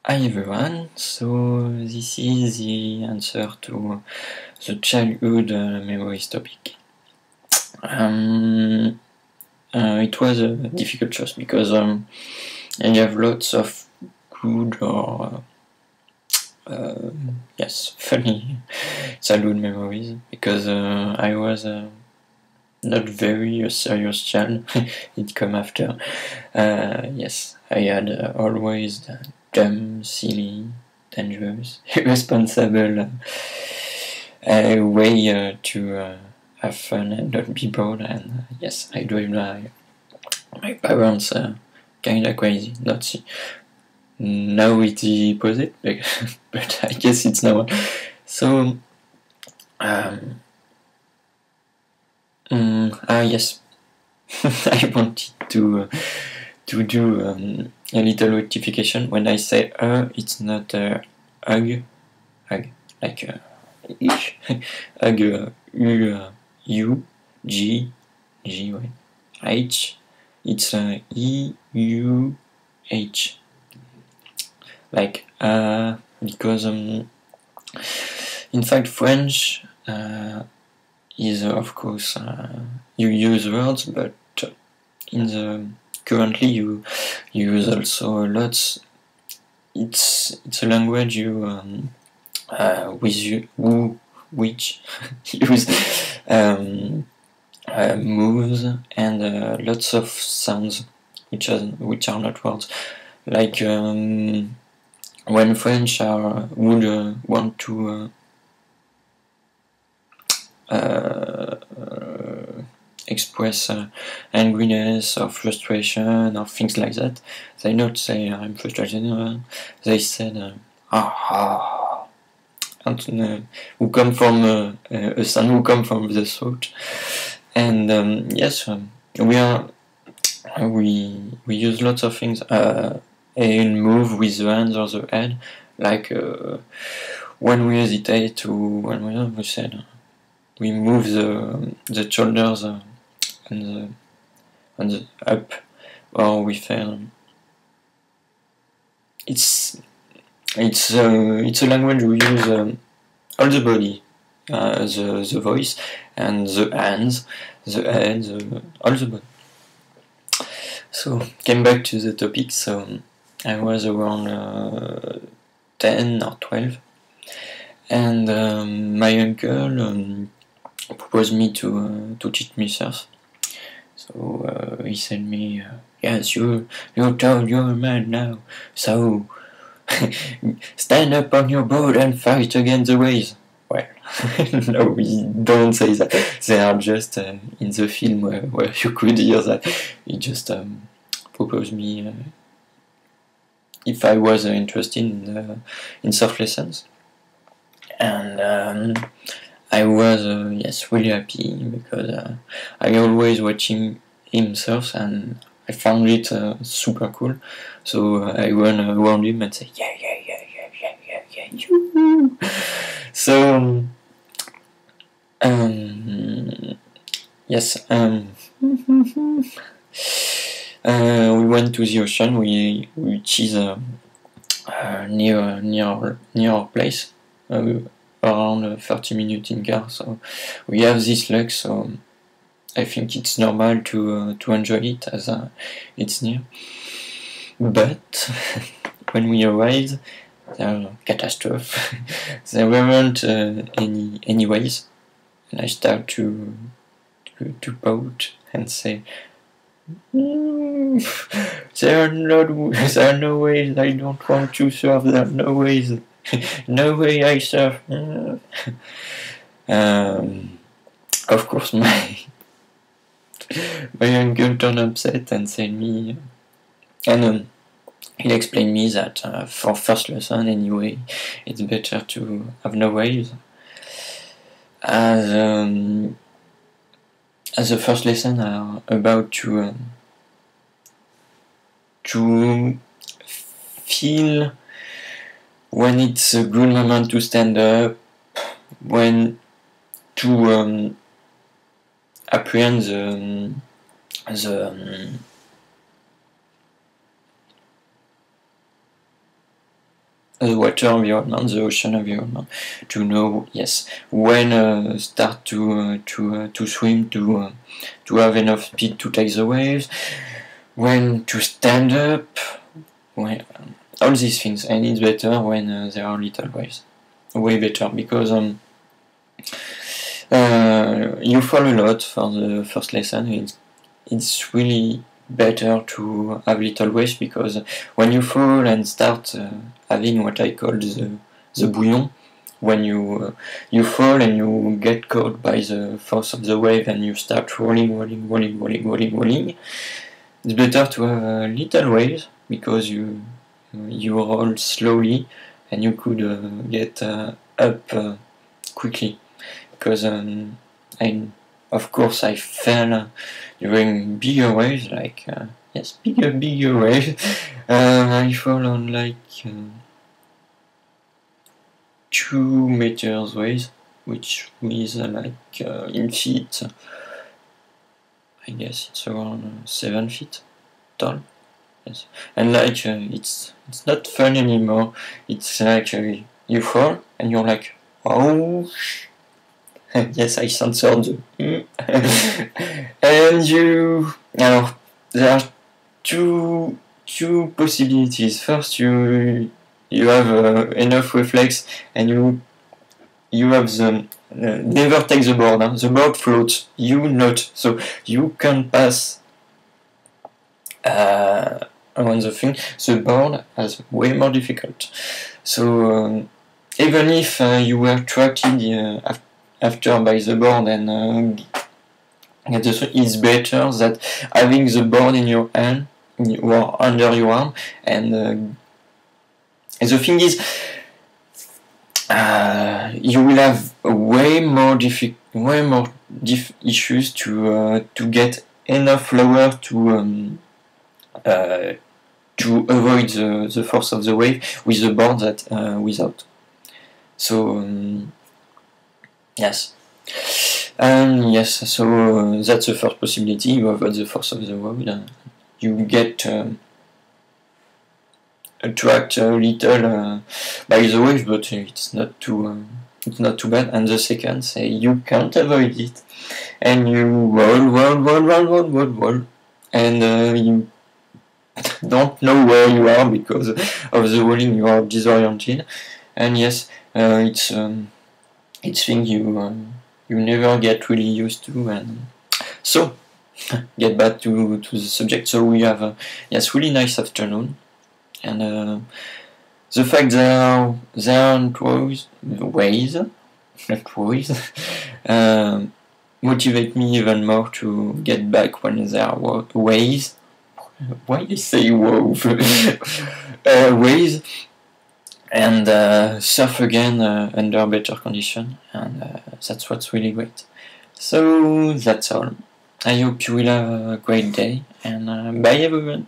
Hi everyone, so this is the answer to the childhood memories topic. It was a difficult choice because I have lots of good or funny childhood memories because I was not very serious child. It come after. Yes, I had always dumb, silly, dangerous, irresponsible way to have fun and not be bored. And yes, I drive my parents kinda crazy. Not now it's the opposite, but I guess it's now. So yes, I wanted to do a little rectification. When I say it's not hug, like ich, hug, U, G, right? H, it's E, U, H, like because in fact French is of course you use words, but in the currently you use also lots. It's a language you with you which use moves and lots of sounds which are not words. Like when French would want to express angriness or frustration or things like that, they not say I'm frustrated. They said ah, and who come from a sound who come from the throat. And yes, we use lots of things and move with the hands or the head, like when we hesitate to when we said we move the shoulders and the up, or we feel it's a language we use all the body, the voice and the hands, the head, all the body. So came back to the topic. So I was around 10 or 12, and my uncle proposed me to teach me surf. So he said me, yes, you're tall, you're a man now, so stand up on your boat and fight against the waves. Well, no, we don't say that. They are just in the film where you could hear that. He just proposed me if I was interested in surf lessons, and I was yes, really happy because I always watching him surf and I found it super cool. So I run around him and say yeah, you. So yes, we went to the ocean, which is near our place, around 30 minutes in car. So we have this luck. So I think it's normal to enjoy it as it's near. But when we arrived, there was a catastrophe. There weren't any waves, and I start to pout and say, there are no ways. I don't want to surf. There are no ways. No way I surf. Of course, my uncle turned upset and said me, and he explained me that for first lesson anyway, it's better to have no waves, as the first lesson are about to feel when it's a good moment to stand up, when to apprehend the, the water environment, the ocean environment, to know, yes, when start to swim, to have enough speed to take the waves, when to stand up, when, all these things. And it's better when there are little waves, way better, because you fall a lot for the first lesson. It's really better to have little waves, because when you fall and start having what I call the bouillon, when you fall and you get caught by the force of the wave and you start rolling, it's better to have little waves, because you roll slowly and you could get up quickly. Because of course I fell during bigger waves, like yes, bigger waves. I fall on like 2 meters waves, which is like in feet. I guess it's around 7 feet tall. Yes, and like it's not fun anymore. It's like you fall and you're like, oh. Yes, I censored the and alors, there are two possibilities. First, you have enough reflex, and you have the never take the board. Huh? The board floats, you not, so you can pass on the thing. The board is way more difficult. So even if you were tracked after by the board and it's better that having the board in your hand or under your arm. And the thing is, you will have way more issues to get enough lower to avoid the force of the wave with the board that without. So yes. Yes, so that's the first possibility. You avoid the force of the wave. You get attract a little by the wave, but it's not too bad. And the second, say you can't avoid it, and you roll, and you don't know where you are because of the rolling. You are disoriented, and yes, it's thing you never get really used to. And so get back to the subject. So we have a really nice afternoon, and the fact there aren't ways motivate me even more to get back when there are ways. Why do you say wove? Ways, and surf again under better condition, and that's what's really great. So that's all. I hope you will have a great day, and bye everyone.